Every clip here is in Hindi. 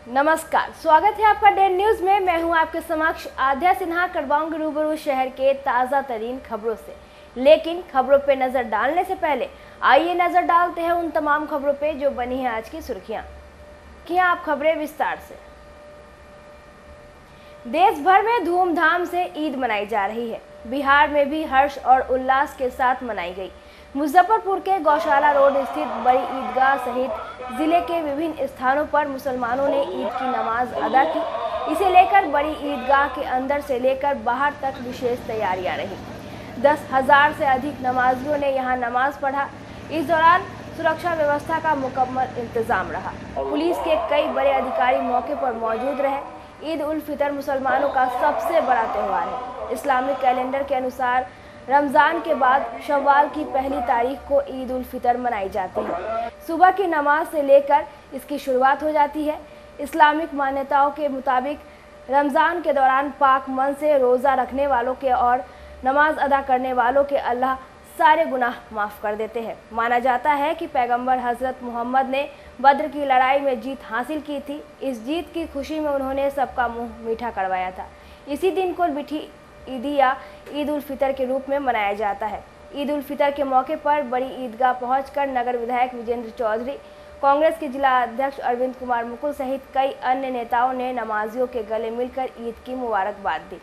नमस्कार, स्वागत है आपका डेन न्यूज में। मैं हूं आपके समक्ष आध्या सिन्हा। करवाऊंगी रूबरू शहर के ताज़ा तरीन खबरों से, लेकिन खबरों पे नजर डालने से पहले आइए नजर डालते हैं उन तमाम खबरों पे जो बनी है आज की सुर्खियां। आप खबरें विस्तार से। देश भर में धूमधाम से ईद मनाई जा रही है। बिहार में भी हर्ष और उल्लास के साथ मनाई गई। मुजफ्फरपुर के गौशाला रोड स्थित बड़ी ईदगाह सहित जिले के विभिन्न स्थानों पर मुसलमानों ने ईद की नमाज अदा की। इसे लेकर बड़ी ईदगाह के अंदर से लेकर बाहर तक विशेष तैयारियां रही। 10,000 से अधिक नमाजियों ने यहां नमाज पढ़ा। इस दौरान सुरक्षा व्यवस्था का मुकम्मल इंतजाम रहा। पुलिस के कई बड़े अधिकारी मौके पर मौजूद रहे। ईद उल फितर मुसलमानों का सबसे बड़ा त्यौहार है। इस्लामिक कैलेंडर के अनुसार रमज़ान के बाद शव्वाल की पहली तारीख को ईद उल फितर मनाई जाती है। सुबह की नमाज से लेकर इसकी शुरुआत हो जाती है। इस्लामिक मान्यताओं के मुताबिक रमज़ान के दौरान पाक मन से रोज़ा रखने वालों के और नमाज अदा करने वालों के अल्लाह सारे गुनाह माफ़ कर देते हैं। माना जाता है कि पैगंबर हज़रत मोहम्मद ने बद्र की लड़ाई में जीत हासिल की थी। इस जीत की खुशी में उन्होंने सबका मुंह मीठा करवाया था। इसी दिन को मीठी ईदी या ईद उल फितर के रूप में मनाया जाता है। ईद उल फितर के मौके पर बड़ी ईदगाह पहुंचकर नगर विधायक विजेंद्र चौधरी, कांग्रेस के जिला अध्यक्ष अरविंद कुमार मुकुल सहित कई अन्य नेताओं ने नमाजियों के गले मिलकर ईद की मुबारकबाद दी।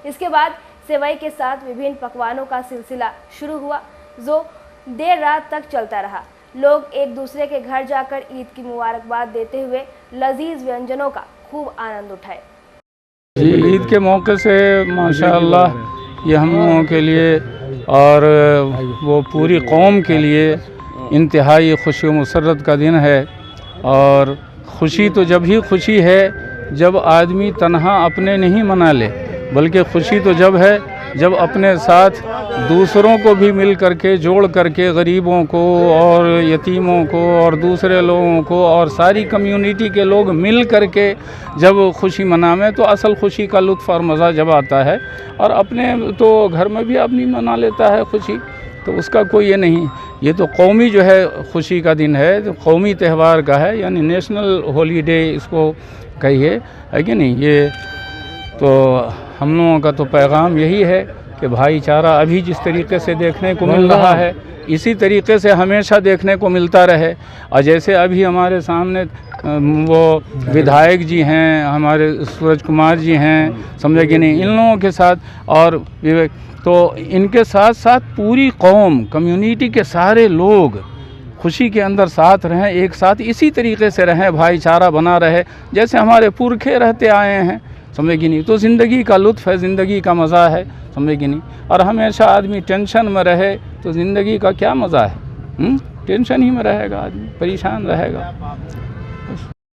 इसके बाद सेवई के साथ विभिन्न पकवानों का सिलसिला शुरू हुआ, जो देर रात तक चलता रहा। लोग एक दूसरे के घर जाकर ईद की मुबारकबाद देते हुए लजीज व्यंजनों का खूब आनंद उठाए। ईद के मौके से माशाअल्लाह ये हम लोगों के लिए और वो पूरी कौम के लिए इंतहाई खुशी व मुसर्रत का दिन है। और खुशी तो जब ही खुशी है जब आदमी तन्हा अपने नहीं मना ले, बल्कि खुशी तो जब है जब अपने साथ दूसरों को भी मिल करके जोड़ करके गरीबों को और यतीमों को और दूसरे लोगों को और सारी कम्युनिटी के लोग मिल करके जब खुशी मनावें तो असल खुशी का लुत्फ़ और मज़ा जब आता है। और अपने तो घर में भी आदमी मना लेता है खुशी, तो उसका कोई ये नहीं। ये तो कौमी जो है खुशी का दिन है, तो कौमी त्यौहार का है, यानी नेशनल हॉलीडे इसको कहिए, है कि नहीं। ये तो हम लोगों का तो पैगाम यही है कि भाईचारा अभी जिस तरीके से देखने को मिल रहा है इसी तरीके से हमेशा देखने को मिलता रहे। और जैसे अभी हमारे सामने वो विधायक जी हैं, हमारे सूरज कुमार जी हैं, समझे कि नहीं, इन लोगों के साथ और विवेक, तो इनके साथ साथ पूरी कौम कम्युनिटी के सारे लोग खुशी के अंदर साथ रहें, एक साथ इसी तरीके से रहें, भाईचारा बना रहे जैसे हमारे पुरखे रहते आए हैं, समझे कि नहीं। तो ज़िंदगी का लुत्फ़ है, ज़िंदगी का मज़ा है, समझे कि नहीं। और हमेशा आदमी टेंशन में रहे तो ज़िंदगी का क्या मज़ा है। टेंशन ही में रहेगा आदमी, परेशान रहेगा।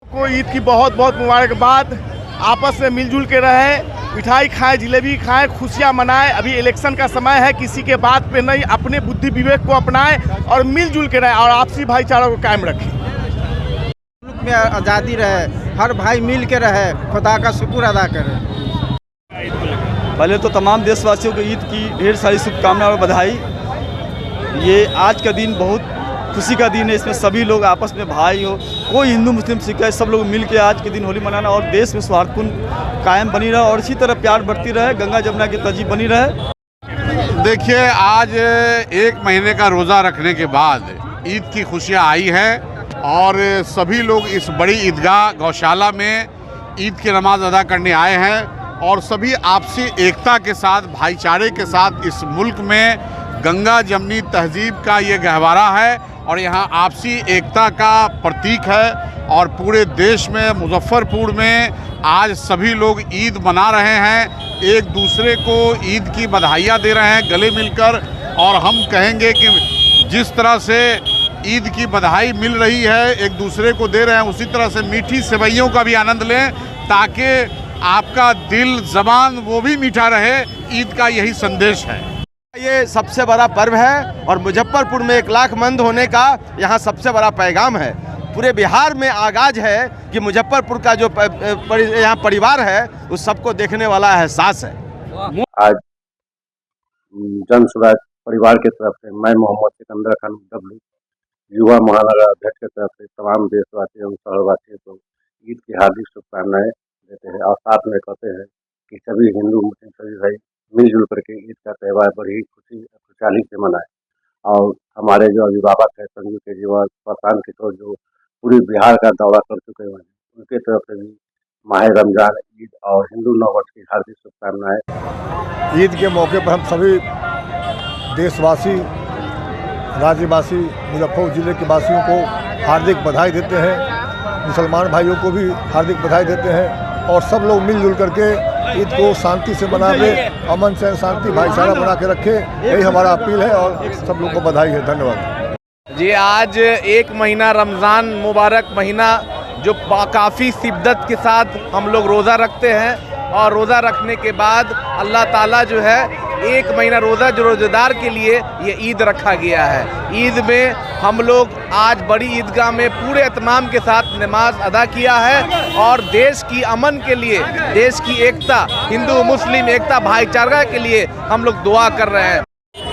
को ईद की बहुत बहुत मुबारकबाद। आपस में मिलजुल के रहे, मिठाई खाएं, जलेबी खाएं, खुशियां मनाएं। अभी इलेक्शन का समय है, किसी के बात पे नहीं, अपने बुद्धि विवेक को अपनाएं और मिलजुल के रहें और आपसी भाईचारा को कायम रखें। मुल्क में आज़ादी रहे, हर भाई मिल के रहे, खुदा का शुक्र अदा करें। पहले तो तमाम देशवासियों को ईद की ढेर सारी शुभकामनाएं और बधाई। ये आज का दिन बहुत खुशी का दिन है। इसमें सभी लोग आपस में भाई हो, कोई हिंदू मुस्लिम सिख है, सब लोग मिल के आज के दिन होली मनाना और देश में सौहार्दपूर्ण कायम बनी रहे और इसी तरह प्यार बढ़ती रहे, गंगा जमुना की तहजीब बनी रहे। देखिए, आज एक महीने का रोज़ा रखने के बाद ईद की खुशियाँ आई हैं और सभी लोग इस बड़ी ईदगाह गौशाला में ईद की नमाज अदा करने आए हैं और सभी आपसी एकता के साथ, भाईचारे के साथ इस मुल्क में गंगा जमनी तहजीब का ये गहवारा है और यहाँ आपसी एकता का प्रतीक है। और पूरे देश में मुजफ्फरपुर में आज सभी लोग ईद मना रहे हैं, एक दूसरे को ईद की बधाइयाँ दे रहे हैं गले मिलकर। और हम कहेंगे कि जिस तरह से ईद की बधाई मिल रही है, एक दूसरे को दे रहे हैं, उसी तरह से मीठी सेवइयों का भी आनंद लें ताकि आपका दिल ज़बान वो भी मीठा रहे। ईद का यही संदेश है। ये सबसे बड़ा पर्व है और मुजफ्फरपुर में 1,00,000 होने का यहाँ सबसे बड़ा पैगाम है। पूरे बिहार में आगाज है कि मुजफ्फरपुर का जो यहाँ परिवार है उस सबको देखने वाला एहसास है। आज जन स्वराज परिवार की तरफ से मैं मोहम्मद सिकंदर खान डब्लू युवा महानगर अध्यक्ष की तरफ से तमाम देशवासियों एवं शहरवासियों को ईद की हार्दिक शुभकामनाएं देते हैं और साथ में कहते हैं कि सभी हिंदू मुस्लिम सभी भाई मिलजुल करके ईद का त्यौहार बड़ी खुशहाली से मनाएं। और हमारे जो अभिभावक है संजू केजरीवाल, प्रशांत किशोर, जो पूरी बिहार का दौरा कर चुके हैं, उनके तरफ से भी माह रमजान, ईद और हिंदू नववर्ष की हार्दिक शुभकामनाएं। ईद के मौके पर हम सभी देशवासी, राज्यवासी, मुजफ्फरपुर जिले के वासियों को हार्दिक बधाई देते हैं। मुसलमान भाइयों को भी हार्दिक बधाई देते हैं और सब लोग मिलजुल करके ईद को शांति से मनावे, अमन से शांति भाईचारा बना के रखे, यही हमारा अपील है और सब लोग को बधाई है। धन्यवाद जी। आज एक महीना रमज़ान मुबारक महीना जो काफ़ी शिद्दत के साथ हम लोग रोज़ा रखते हैं और रोज़ा रखने के बाद अल्लाह ताला जो है एक महीना रोज़ा जो रोज़ेदार के लिए ये ईद रखा गया है। ईद में हम लोग आज बड़ी ईदगाह में पूरे एहतमाम के साथ नमाज अदा किया है और देश की अमन के लिए, देश की एकता, हिंदू मुस्लिम एकता भाईचारा के लिए हम लोग दुआ कर रहे हैं।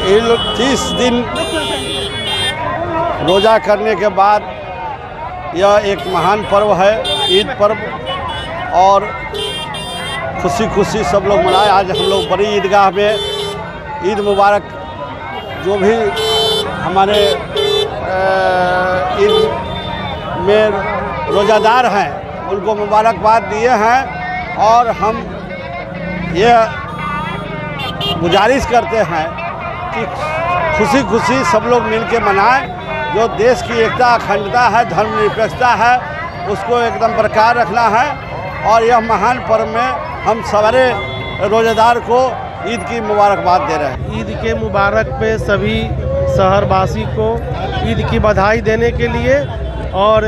ये लोग 30 दिन रोज़ा करने के बाद यह एक महान पर्व है, ईद पर्व, और खुशी खुशी सब लोग मनाए। आज हम लोग बड़ी ईदगाह में ईद मुबारक जो भी हमारे ईद में रोज़ादार हैं उनको मुबारकबाद दिए हैं और हम ये गुजारिश करते हैं कि खुशी खुशी सब लोग मिल के मनाएं। जो देश की एकता, अखंडता है, धर्मनिरपेक्षता है, उसको एकदम बरकरार रखना है और यह महान पर्व में हम सारे रोज़ेदार को ईद की मुबारकबाद दे रहे हैं। ईद के मुबारक पे सभी शहरवासी को ईद की बधाई देने के लिए और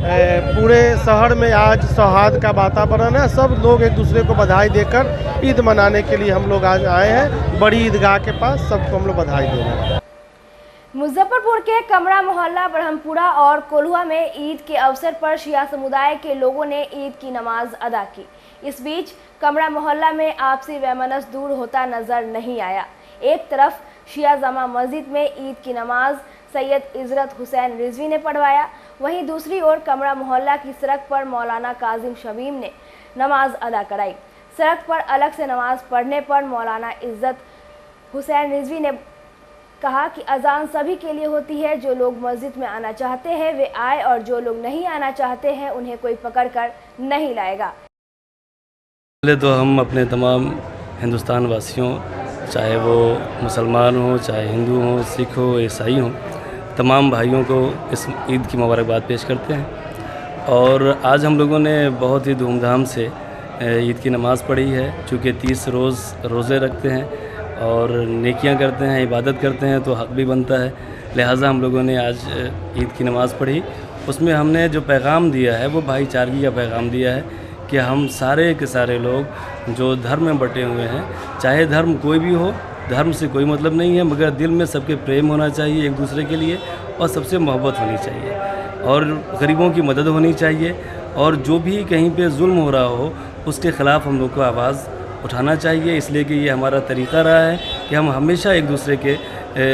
पूरे शहर में आज सौहार्द का वातावरण है। सब लोग एक दूसरे को बधाई देकर ईद मनाने के लिए हम लोग आज आए हैं बड़ी ईदगाह के पास। सबको हम लोग बधाई दे रहे हैं। मुजफ्फरपुर के कमरा मोहल्ला ब्रह्मपुरा और कोल्हुआ में ईद के अवसर पर शिया समुदाय के लोगों ने ईद की नमाज अदा की। इस बीच कमरा मोहल्ला में आपसी वैमनस्य दूर होता नजर नहीं आया। एक तरफ शिया जामा मस्जिद में ईद की नमाज सैयद इजरत हुसैन रिजवी ने पढ़वाया, वहीं दूसरी ओर कमरा मोहल्ला की सड़क पर मौलाना काजिम शमीम ने नमाज अदा कराई। सड़क पर अलग से नमाज पढ़ने पर मौलाना इज्जत हुसैन रिजवी ने कहा कि अजान सभी के लिए होती है। जो लोग मस्जिद में आना चाहते हैं वे आए और जो लोग नहीं आना चाहते हैं उन्हें कोई पकड़ कर नहीं लाएगा। पहले तो हम अपने तमाम हिंदुस्तान वासियों, चाहे वो मुसलमान हो, चाहे हिंदू हो, सिख हो, ईसाई हो, तमाम भाइयों को इस ईद की मुबारकबाद पेश करते हैं। और आज हम लोगों ने बहुत ही धूमधाम से ईद की नमाज़ पढ़ी है। चूँकि 30 रोज़ रोज़े रखते हैं और नेकियां करते हैं, इबादत करते हैं, तो हक भी बनता है। लिहाजा हम लोगों ने आज ईद की नमाज़ पढ़ी। उसमें हमने जो पैगाम दिया है वो भाईचारगी का पैगाम दिया है कि हम सारे के सारे लोग जो धर्म में बटे हुए हैं, चाहे धर्म कोई भी हो, धर्म से कोई मतलब नहीं है, मगर दिल में सबके प्रेम होना चाहिए एक दूसरे के लिए और सबसे मोहब्बत होनी चाहिए और गरीबों की मदद होनी चाहिए। और जो भी कहीं पे जुल्म हो रहा हो उसके ख़िलाफ़ हम लोग को आवाज़ उठाना चाहिए, इसलिए कि ये हमारा तरीक़ा रहा है कि हम हमेशा एक दूसरे के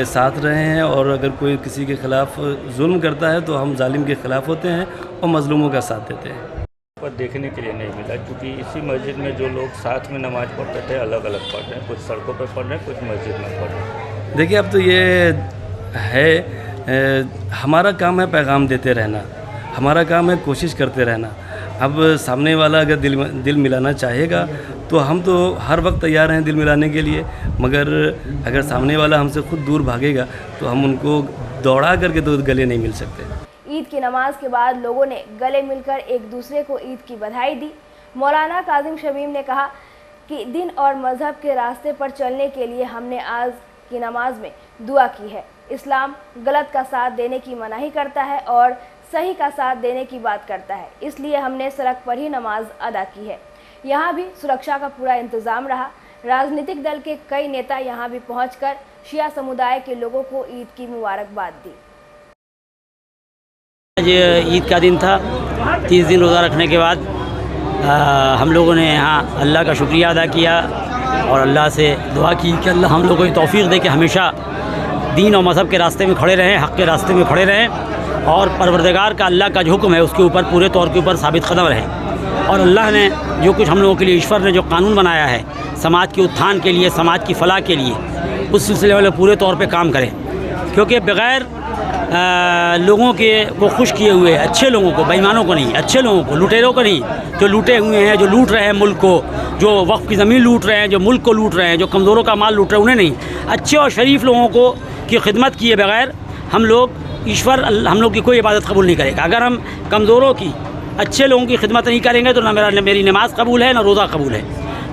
साथ रहे हैं। और अगर कोई किसी के ख़िलाफ़ जुल्म करता है तो हम जालिम के ख़िलाफ़ होते हैं और मज़लूमों का साथ देते हैं। पर देखने के लिए नहीं मिला, क्योंकि इसी मस्जिद में जो लोग साथ में नमाज़ पढ़ते थे अलग अलग पढ़ रहे हैं, कुछ सड़कों पर पढ़ रहे हैं, कुछ मस्जिद में पढ़ रहे हैं। देखिए, अब तो ये है हमारा काम है पैगाम देते रहना, हमारा काम है कोशिश करते रहना। अब सामने वाला अगर दिल मिलाना चाहेगा तो हम तो हर वक्त तैयार हैं दिल मिलाने के लिए, मगर अगर सामने वाला हमसे खुद दूर भागेगा तो हम उनको दौड़ा करके तो गले नहीं मिल सकते। ईद की नमाज के बाद लोगों ने गले मिलकर एक दूसरे को ईद की बधाई दी। मौलाना काजिम शमीम ने कहा कि दिन और मजहब के रास्ते पर चलने के लिए हमने आज की नमाज में दुआ की है। इस्लाम गलत का साथ देने की मनाही करता है और सही का साथ देने की बात करता है, इसलिए हमने सड़क पर ही नमाज अदा की है। यहाँ भी सुरक्षा का पूरा इंतजाम रहा। राजनीतिक दल के कई नेता यहाँ भी पहुंचकर शिया समुदाय के लोगों को ईद की मुबारकबाद दी। आज ईद का दिन था। 30 दिन रोज़ा रखने के बाद हम लोगों ने यहाँ अल्लाह का शुक्रिया अदा किया और अल्लाह से दुआ की कि अल्लाह हम लोगों को तौफीक दे कि हमेशा दीन और मज़हब के रास्ते में खड़े रहें, हक़ के रास्ते में खड़े रहें। और परवरदिगार का अल्लाह का जो हुक्म है उसके ऊपर पूरे तौर के ऊपर साबित कदम रहें। और अल्लाह ने जो कुछ हम लोगों के लिए, ईश्वर ने जो कानून बनाया है समाज के उत्थान के लिए, समाज की फलाह के लिए, उस सिलसिले वाले पूरे तौर पे काम करें। क्योंकि बग़ैर लोगों के को खुश किए हुए, अच्छे लोगों को, बेईमानों को नहीं, अच्छे लोगों को, लुटेरों को नहीं, जो लूटे हुए हैं, जो लूट रहे हैं मुल्क को, जो वक्फ की ज़मीन लूट रहे हैं, जो मुल्क को लूट रहे हैं, जो कमज़ोरों का माल लूट रहे हैं, उन्हें नहीं, अच्छे और शरीफ लोगों को की खिदमत किए बगैर हम लोग ईश्वर हम लोग की कोई इबादत कबूल नहीं करेगा। अगर हम कमज़ोरों की, अच्छे लोगों की खिदमत नहीं करेंगे तो ना मेरी नमाज़ कबूल है, ना रोज़ा कबूल है।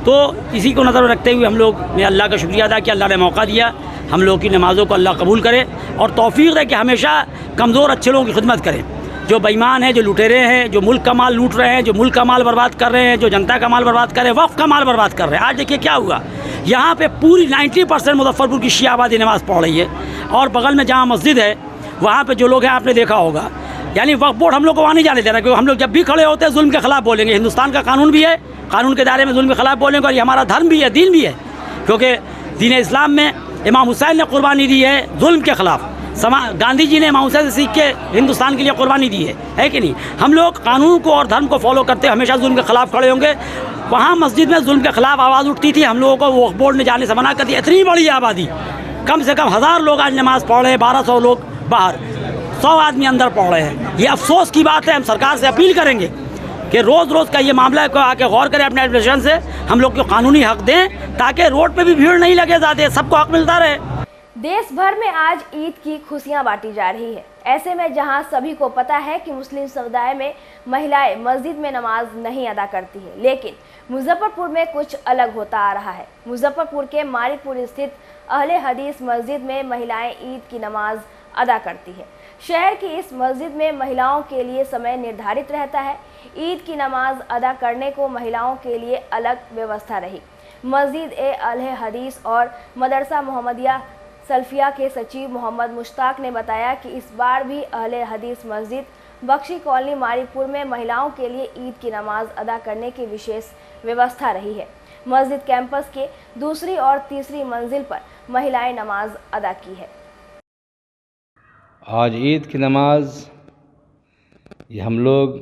तो इसी को नज़र रखते हुए हम लोग ने अल्लाह का शुक्रिया अदा किया, अल्लाह ने मौका दिया, हम लोग की नमाज़ों को अल्लाह कबूल करे और तौफीक दे कि हमेशा कमज़ोर अच्छे लोगों की खिदमत करें। जो बेईमान हैं, जो लुटेरे हैं, जो मुल्क का माल लूट रहे हैं, जो मुल्क का माल बर्बाद कर रहे हैं, जो जनता का माल बर्बाद कर रहे हैं, वक्फ का माल बर्बाद कर रहे हैं। आज देखिए क्या हुआ, यहाँ पे पूरी 90% मुजफ्फरपुर की शिया आबादी नमाज़ पढ़ रही है और बगल में जहाँ मस्जिद है वहाँ पे जो लोग हैं आपने देखा होगा, यानी वक्फ बोर्ड हम लोग को वहाँ नहीं जाने देना, क्योंकि हम लोग जब भी खड़े होते हैं जुल्म के ख़िलाफ़ बोलेंगे। हिंदुस्तान का कानून भी है, कानून के दायरे में जुल्म के ख़िलाफ़ बोलेंगे और ये हमारा धर्म भी है, दीन भी है। क्योंकि दीन इस्लाम में इमाम हुसैन ने कुर्बानी दी है जुल्म के ख़िलाफ़, गांधी जी ने इमाम हुसैन से सीख के हिंदुस्तान के लिए कुर्बानी दी है कि नहीं। हम लोग कानून को और धर्म को फॉलो करते हमेशा जुल्म के ख़िलाफ़ खड़े होंगे। वहाँ मस्जिद में जुल्म के ख़िलाफ़ आवाज़ उठती थी, हम लोगों को वक्फ बोर्ड ने जाने से मना कर दिया। इतनी बड़ी आबादी, कम से कम 1000 लोग आज नमाज़ पढ़ रहे हैं, 1200 लोग बाहर, 100 आदमी अंदर पढ़ रहे हैं। ये अफसोस की बात है। हम सरकार से अपील करेंगे कि रोज़ का ये मामला को आके गौर करें अपने एडमिनिस्ट्रेशन से, हम लोग को कानूनी हक दें ताकि रोड पे भी भीड़ नहीं लगे ज़्यादा, सबको हक मिलता रहे। देश भर में आज ईद की खुशियां बांटी जा रही है। ऐसे में जहां सभी को पता है कि मुस्लिम समुदाय में महिलाएं मस्जिद में नमाज नहीं अदा करती है, लेकिन मुजफ्फरपुर में कुछ अलग होता आ रहा है। मुजफ्फरपुर के मारिकपुर स्थित अहले हदीस मस्जिद में महिलाएं ईद की नमाज अदा करती है। शहर की इस मस्जिद में महिलाओं के लिए समय निर्धारित रहता है। ईद की नमाज अदा करने को महिलाओं के लिए अलग व्यवस्था रही। मस्जिद ए अहले हदीस और मदरसा मोहम्मदिया सल्फिया के सचिव मोहम्मद मुश्ताक ने बताया कि इस बार भी अहले हदीस मस्जिद बख्शी कॉलोनी मारिकपुर में महिलाओं के लिए ईद की नमाज अदा करने की विशेष व्यवस्था रही है। मस्जिद कैंपस के दूसरी और तीसरी मंजिल पर महिलाएं नमाज अदा की है। आज ईद की नमाज ये हम लोग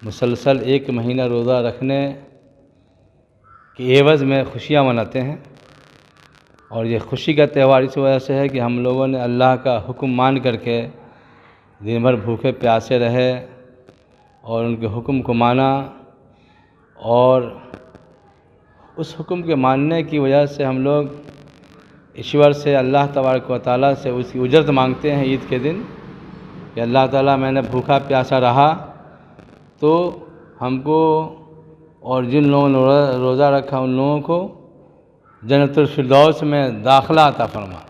मुसलसल 1 महीना रोज़ा रखने के एवज़ में खुशियाँ मनाते हैं और ये खुशी का त्यौहार इस वजह से है कि हम लोगों ने अल्लाह का हुक्म मान करके दिन भर भूखे प्यासे रहे और उनके हुक्म को माना और उस हुक्म के मानने की वजह से हम लोग ईश्वर से, अल्लाह तबारक व तआला से उसकी उजरत मांगते हैं ईद के दिन कि अल्लाह ताला मैंने भूखा प्यासा रहा तो हमको और जिन लोगों ने रोज़ा रखा उन लोगों को जन्नतुल फिरदौस में दाखिला अता फरमा।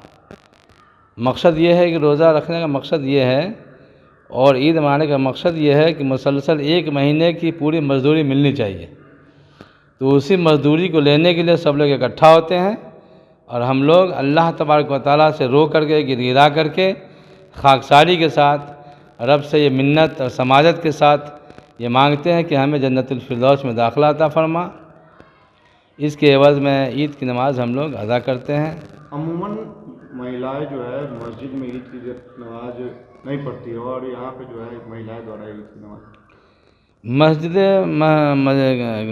मकसद ये है कि रोज़ा रखने का मकसद ये है और ईद मनाने का मकसद ये है कि मुसलसल 1 महीने की पूरी मजदूरी मिलनी चाहिए। तो उसी मजदूरी को लेने के लिए सब लोग इकट्ठा होते हैं और हम लोग अल्लाह तबारक व तआला से रो करके, गिड़गिड़ा करके, खाकसारी के साथ रब से ये मिन्नत और समाजत के साथ ये मांगते हैं कि हमें जन्नतुल फिरदौस में दाखिला अता फरमा। इसके एवज़ में ईद की नमाज़ हम लोग अदा करते हैं। अमूमन महिलाएं जो है मस्जिद में ईद की नमाज नहीं पढ़ती है और यहाँ पे जो है महिलाएं द्वारा ईद की नमाज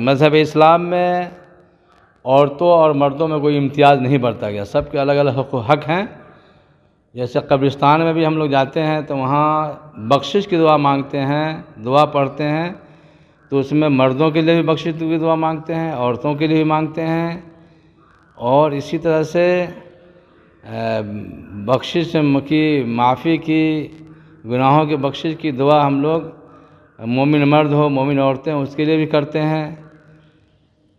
मज़हब इस्लाम में औरतों और मर्दों में कोई इम्तियाज़ नहीं बरता गया, सबके अलग अलग हक़ हैं। जैसे कब्रिस्तान में भी हम लोग जाते हैं तो वहाँ बख्शिश की दुआ मांगते हैं, दुआ पढ़ते हैं, तो उसमें मर्दों के लिए भी बख्शिश की दुआ मांगते हैं, औरतों के लिए भी मांगते हैं और इसी तरह से बख्शिश की, माफ़ी की, गुनाहों के बख्शिश की दुआ हम लोग मोमिन मर्द हो, मोमिन औरतें हो, उसके लिए भी करते हैं।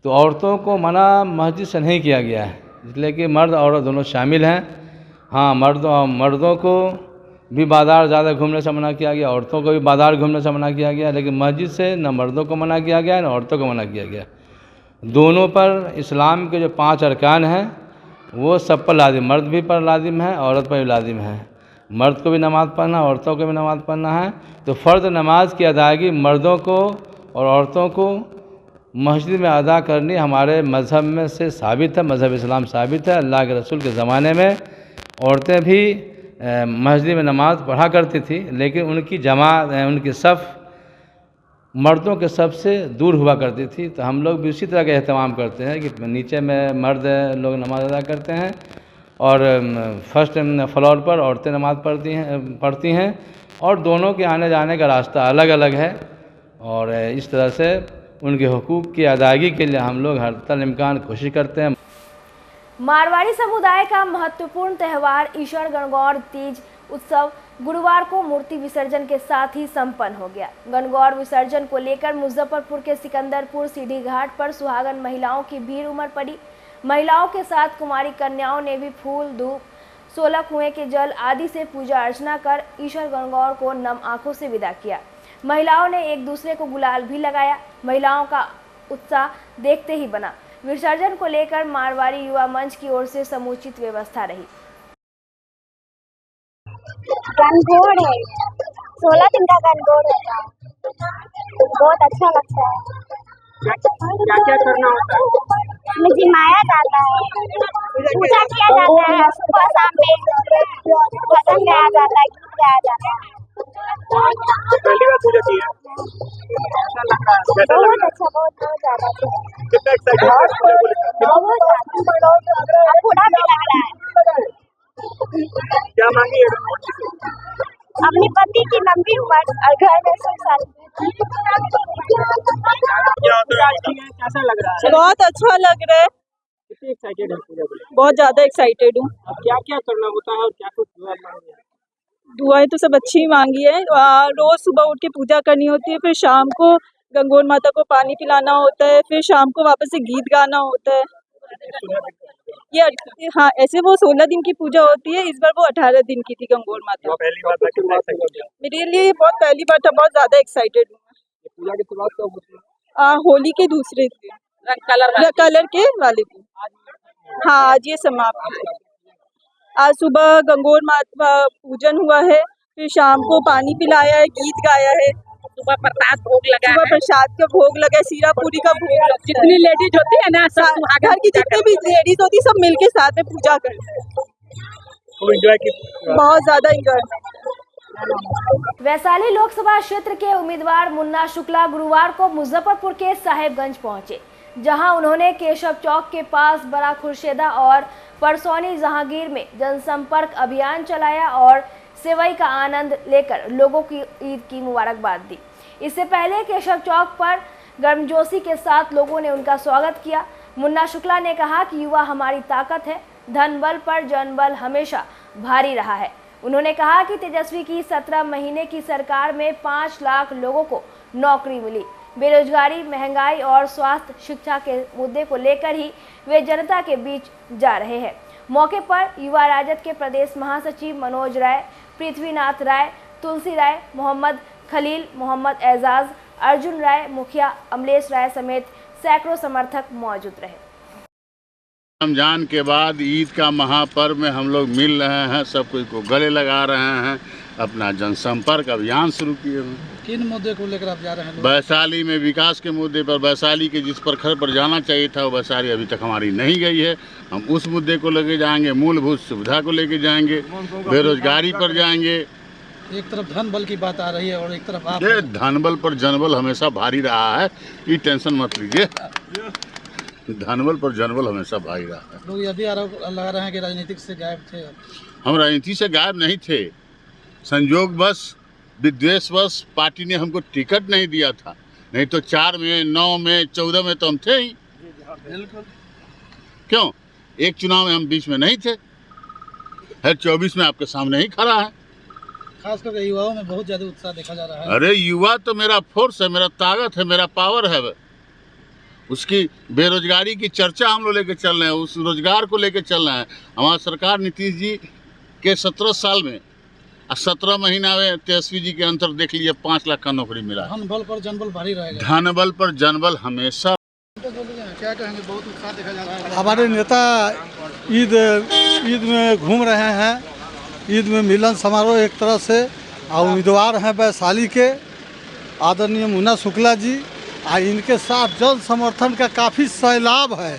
तो औरतों को मना मस्जिद से नहीं किया गया है, इसलिए कि मर्द औरत दोनों शामिल हैं। हाँ, मर्दों को भी बाज़ार ज़्यादा घूमने से मना किया गया, औरतों को भी बाज़ार घूमने से मना किया गया, लेकिन मस्जिद से न मर्दों को मना किया गया न औरतों को मना किया गया। दोनों पर इस्लाम के जो 5 अरकान हैं वो सब पर लाजिम, मर्द भी पर लाजिम है, औरत पर भी लाजिम है। मर्द को भी नमाज़ पढ़ना, औरतों को भी नमाज़ पढ़ना है। तो फ़र्ज़ नमाज की अदायगी मर्दों को और औरतों को मस्जिद में अदा करनी हमारे मज़हब में से साबित है, मज़हब इस्लाम साबित है। अल्लाह के रसूल के ज़माने में औरतें भी मस्जिद में नमाज़ पढ़ा करती थी, लेकिन उनकी जमात उनकी सफ़ मर्दों के सफ़ से दूर हुआ करती थी। तो हम लोग भी उसी तरह का एहतमाम करते हैं कि नीचे में मर्द लोग नमाज़ अदा करते हैं और फर्स्ट फ्लोर पर औरतें नमाज़ पढ़ती हैं और दोनों के आने जाने का रास्ता अलग अलग है। और इस तरह से उनके हुकूक की अदायगी के लिए हम लोग हर इम्कान कोशिश करते हैं। मारवाड़ी समुदाय का महत्वपूर्ण त्यौहार ईश्वर गणगौर तीज उत्सव गुरुवार को मूर्ति विसर्जन के साथ ही संपन्न हो गया। गणगौर विसर्जन को लेकर मुजफ्फरपुर के सिकंदरपुर सीढ़ी घाट पर सुहागन महिलाओं की भीड़ उमड़ पड़ी। महिलाओं के साथ कुमारी कन्याओं ने भी फूल, धूप, 16 कुएं के जल आदि से पूजा अर्चना कर ईश्वर गणगौर को नम आंखों से विदा किया। महिलाओं ने एक दूसरे को गुलाल भी लगाया। महिलाओं का उत्साह देखते ही बना। विसर्जन को लेकर मारवाड़ी युवा मंच की ओर से समुचित व्यवस्था रही। गणगौर है, 16 दिन का गणगौर होता है, बहुत अच्छा लगता है। क्या क्या करना होता है? इसमें जिमाया जाता है, पूजा किया जाता है, सुबह शाम में भजन गाया जाता है, गीत गाया जाता है। पहली बार पूजा की है? बहुत अच्छा, बहुत ज्यादा। कितना एक्साइटेड है? थोड़ा भी लग रहा है। क्या मांगी है गणगौर से? अपने पति की लंबी उम्र और घर में सुख शांति। कैसा लग रहा है? बहुत अच्छा लग रहा है। कितनी एक्साइटेड है पूजा को लेकर? बहुत ज्यादा एक्साइटेड हूँ। अब क्या क्या करना होता है और क्या कुछ दुआ मांगी है? दुआएं तो सब अच्छी ही मांगी है। रोज सुबह उठ के पूजा करनी होती है, फिर शाम को गणगौर माता को पानी पिलाना होता है, फिर शाम को वापस से गीत गाना होता है। ये हाँ, ऐसे वो 16 दिन की पूजा होती है, इस बार वो 18 दिन की थी गणगौर माता। पहली बार मेरे लिए बहुत पहली बार था, बहुत ज्यादा एक्साइटेड हूँ। पूजा की शुरुआत कब होती है? होली के दूसरे दिन, कलर के वाले दिन। हाँ, आज ये समाप्त। आज सुबह गणगौर माता पूजन हुआ है, फिर शाम को पानी पिलाया है, गीत गाया है, सुबह प्रसाद भोग लगा, सुबह प्रसाद का भोग लगा, सीरा पूरी का भोग लगा। जितनी लेडीज होती है ना, घर की जितनी भी लेडीज होती है, सब मिलके साथ में पूजा करते हैं। बहुत ज्यादा एंजॉय। वैशाली लोकसभा क्षेत्र के उम्मीदवार मुन्ना शुक्ला गुरुवार को मुजफ्फरपुर के साहेबगंज पहुंचे, जहां उन्होंने केशव चौक के पास बड़ा खुर्शेदा और परसौनी जहांगीर में जनसंपर्क अभियान चलाया और सेवई का आनंद लेकर लोगों की ईद की मुबारकबाद दी। इससे पहले केशव चौक पर गर्मजोशी के साथ लोगों ने उनका स्वागत किया। मुन्ना शुक्ला ने कहा कि युवा हमारी ताकत है, धन बल पर जनबल हमेशा भारी रहा है। उन्होंने कहा कि तेजस्वी की 17 महीने की सरकार में 5 लाख लोगों को नौकरी मिली। बेरोजगारी, महंगाई और स्वास्थ्य शिक्षा के मुद्दे को लेकर ही वे जनता के बीच जा रहे हैं। मौके पर युवा राजद के प्रदेश महासचिव मनोज राय, पृथ्वीनाथ राय, तुलसी राय, मोहम्मद खलील, मोहम्मद एजाज, अर्जुन राय, मुखिया अमलेश राय समेत सैकड़ों समर्थक मौजूद रहे। रमजान के बाद ईद का महापर्व में हम लोग मिल रहे हैं, सब कुछ को गले लगा रहे हैं, अपना जनसंपर्क अभियान शुरू किए हैं। किन मुद्दे को लेकर आप जा रहे हैं? वैशाली में विकास के मुद्दे पर, वैशाली के जिस प्रखर पर जाना चाहिए था वो वैशाली अभी तक हमारी नहीं गई है, हम उस मुद्दे को लेके जाएंगे। मूलभूत सुविधा को लेके जाएंगे, बेरोजगारी पर जाएंगे। एक तरफ धन बल की बात आ रही है और एक तरफ आप धन बल पर जनबल हमेशा भारी रहा है, ये टेंशन मत लीजिए। धनबल पर जनबल हमेशा भारी रहा है। लोग यह भी आरोप लगा रहे हैं कि राजनीतिक से गायब थे। हम राजनीति से गायब नहीं थे, संयोग बस विद्वेषवश पार्टी ने हमको टिकट नहीं दिया था, नहीं तो 4 में, 9 में, 14 में तो हम थे ही। बिल्कुल। क्यों? एक चुनाव में हम बीच में नहीं थे, हर 24 में आपके सामने ही खड़ा है। खासकर युवाओं में बहुत ज़्यादा उत्साह देखा जा रहा है। अरे युवा तो मेरा फोर्स है, मेरा ताकत है, मेरा पावर है। उसकी बेरोजगारी की चर्चा हम लोग लेके चल रहे हैं, उस रोजगार को लेके चल रहे हैं। हमारी सरकार नीतीश जी के 17 साल में 17 महीना में तेजस्वी जी के अंतर देख लीजिए, 5 लाख का नौकरी मिला। धन बल पर जनबल भारी रहेगा। धन बल पर जनबल हमेशा। क्या कहेंगे, बहुत उत्साह देखा जा रहा है। हमारे नेता ईद में घूम रहे हैं, ईद में मिलन समारोह एक तरह से। और उम्मीदवार हैं वैशाली के आदरणीय मुन्ना शुक्ला जी, और इनके साथ जन समर्थन का काफ़ी सैलाब है,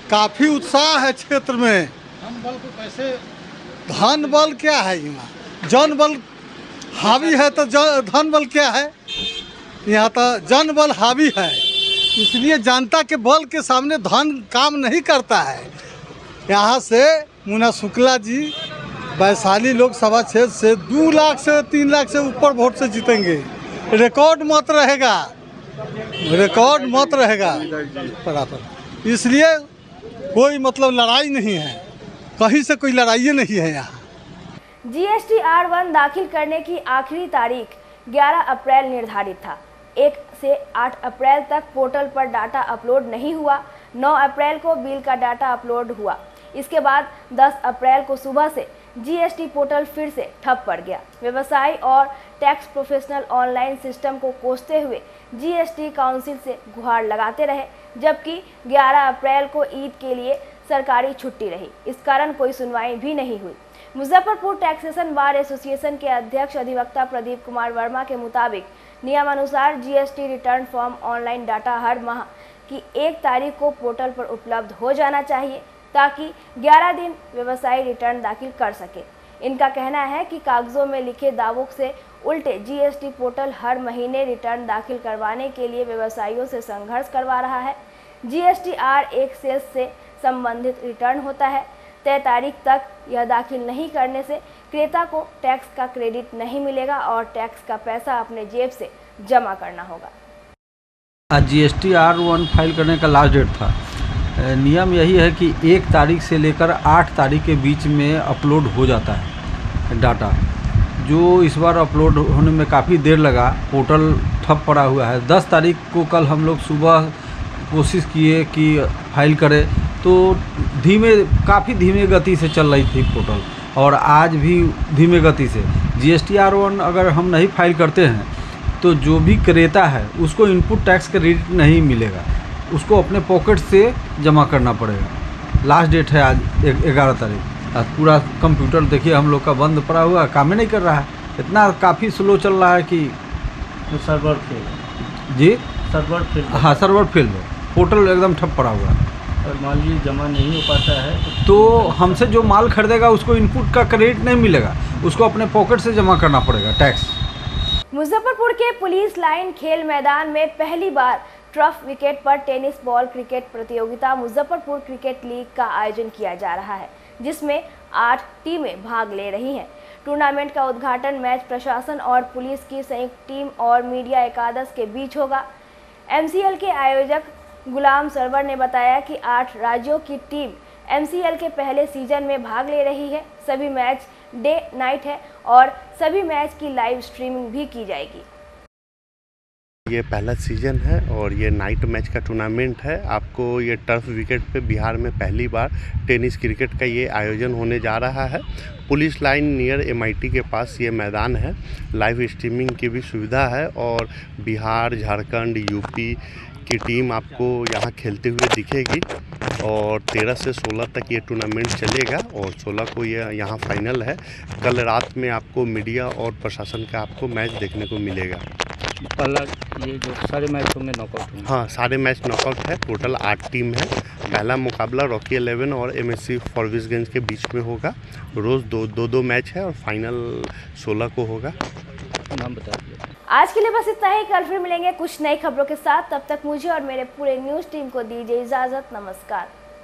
काफ़ी उत्साह है क्षेत्र में। धन बल को कैसे धन बल क्या है यहाँ? जन बल हावी है तो धन बल क्या है? यहाँ तो जन बल हावी है, इसलिए जनता के बल के सामने धन काम नहीं करता है। यहाँ से मुन्ना शुक्ला जी वैशाली लोकसभा क्षेत्र से 2 लाख से 3 लाख से ऊपर वोट से जीतेंगे। रिकॉर्ड मत रहेगा, रिकॉर्ड मत रहेगा बराबर। इसलिए कोई मतलब लड़ाई नहीं है, कहीं से कोई लड़ाई नहीं है। यहाँ GST R1 दाखिल करने की आखिरी तारीख 11 अप्रैल निर्धारित था। 1 से 8 अप्रैल तक पोर्टल पर डाटा अपलोड नहीं हुआ। 9 अप्रैल को बिल का डाटा अपलोड हुआ। इसके बाद 10 अप्रैल को सुबह से GST पोर्टल फिर से ठप पड़ गया। व्यवसायी और टैक्स प्रोफेशनल ऑनलाइन सिस्टम को कोसते हुए GST काउंसिल से गुहार लगाते रहे, जबकि 11 अप्रैल को ईद के लिए सरकारी छुट्टी रही। इस कारण कोई सुनवाई भी नहीं हुई। मुजफ्फरपुर टैक्सेशन बार एसोसिएशन के अध्यक्ष अधिवक्ता प्रदीप कुमार वर्मा के मुताबिक नियमानुसार GST return form online data हर माह की 1 तारीख को पोर्टल पर उपलब्ध हो जाना चाहिए, ताकि 11 दिन व्यवसायी रिटर्न दाखिल कर सके। इनका कहना है कि कागजों में लिखे दावों से उल्टे GST पोर्टल हर महीने रिटर्न दाखिल करवाने के लिए व्यवसायियों से संघर्ष करवा रहा है। GST R1 सेल्स से संबंधित रिटर्न होता है। तय तारीख तक यह दाखिल नहीं करने से क्रेता को टैक्स का क्रेडिट नहीं मिलेगा और टैक्स का पैसा अपने जेब से जमा करना होगा। आज GST R1 फाइल करने का लास्ट डेट था। नियम यही है कि 1 तारीख से लेकर 8 तारीख के बीच में अपलोड हो जाता है डाटा, जो इस बार अपलोड होने में काफ़ी देर लगा। पोर्टल ठप पड़ा हुआ है। 10 तारीख को कल हम लोग सुबह कोशिश किए कि फाइल करें, तो काफ़ी धीमे गति से चल रही थी पोर्टल, और आज भी धीमे गति से। GST R1 अगर हम नहीं फाइल करते हैं तो जो भी क्रेता है उसको इनपुट टैक्स क्रेडिट नहीं मिलेगा, उसको अपने पॉकेट से जमा करना पड़ेगा। लास्ट डेट है आज 11 तारीख। आज पूरा कंप्यूटर देखिए हम लोग का बंद पड़ा हुआ, काम ही नहीं कर रहा है। इतना काफ़ी स्लो चल रहा है कि सर्वर फेल। जी सर्वर फेल। हाँ, सर्वर फेल है, पोर्टल एकदम ठप पड़ा हुआ है। और मान लीजिए जमा नहीं हो पाता है तो हमसे जो माल खरीदेगा उसको इनपुट का क्रेडिट नहीं मिलेगा, उसको अपने पॉकेट से जमा करना पड़ेगा टैक्स। मुजफ्फरपुर के पुलिस लाइन खेल मैदान में पहली बार टर्फ विकेट पर टेनिस बॉल क्रिकेट प्रतियोगिता मुजफ्फरपुर क्रिकेट लीग का आयोजन किया जा रहा है, जिसमें 8 टीमें भाग ले रही हैं। टूर्नामेंट का उद्घाटन मैच प्रशासन और पुलिस की संयुक्त टीम और मीडिया एकादश के बीच होगा। MCL के आयोजक गुलाम सरवर ने बताया कि 8 राज्यों की टीम MCL के पहले सीजन में भाग ले रही है। सभी मैच डे नाइट है और सभी मैच की लाइव स्ट्रीमिंग भी की जाएगी। ये पहला सीजन है और ये नाइट मैच का टूर्नामेंट है। आपको ये टर्फ विकेट पे बिहार में पहली बार टेनिस क्रिकेट का ये आयोजन होने जा रहा है। पुलिस लाइन नियर MIT के पास ये मैदान है। लाइव स्ट्रीमिंग की भी सुविधा है और बिहार, झारखंड, यूपी की टीम आपको यहाँ खेलते हुए दिखेगी। और 13 से 16 तक ये टूर्नामेंट चलेगा और 16 को ये यहाँ फाइनल है। कल रात में आपको मीडिया और प्रशासन का आपको मैच देखने को मिलेगा। पहला ये जो सारे मैचों में नॉकआउट है। हाँ, सारे मैच नॉकआउट है। टोटल 8 टीम है। पहला मुकाबला रॉकी 11 और MSC फॉरबिसगंज के बीच में होगा। रोज़ दो मैच है और फाइनल 16 को होगा। नाम बता दीजिए। आज के लिए बस इतना ही। कल फिर मिलेंगे कुछ नई खबरों के साथ। तब तक मुझे और मेरे पूरे न्यूज़ टीम को दीजिए इजाज़त। नमस्कार।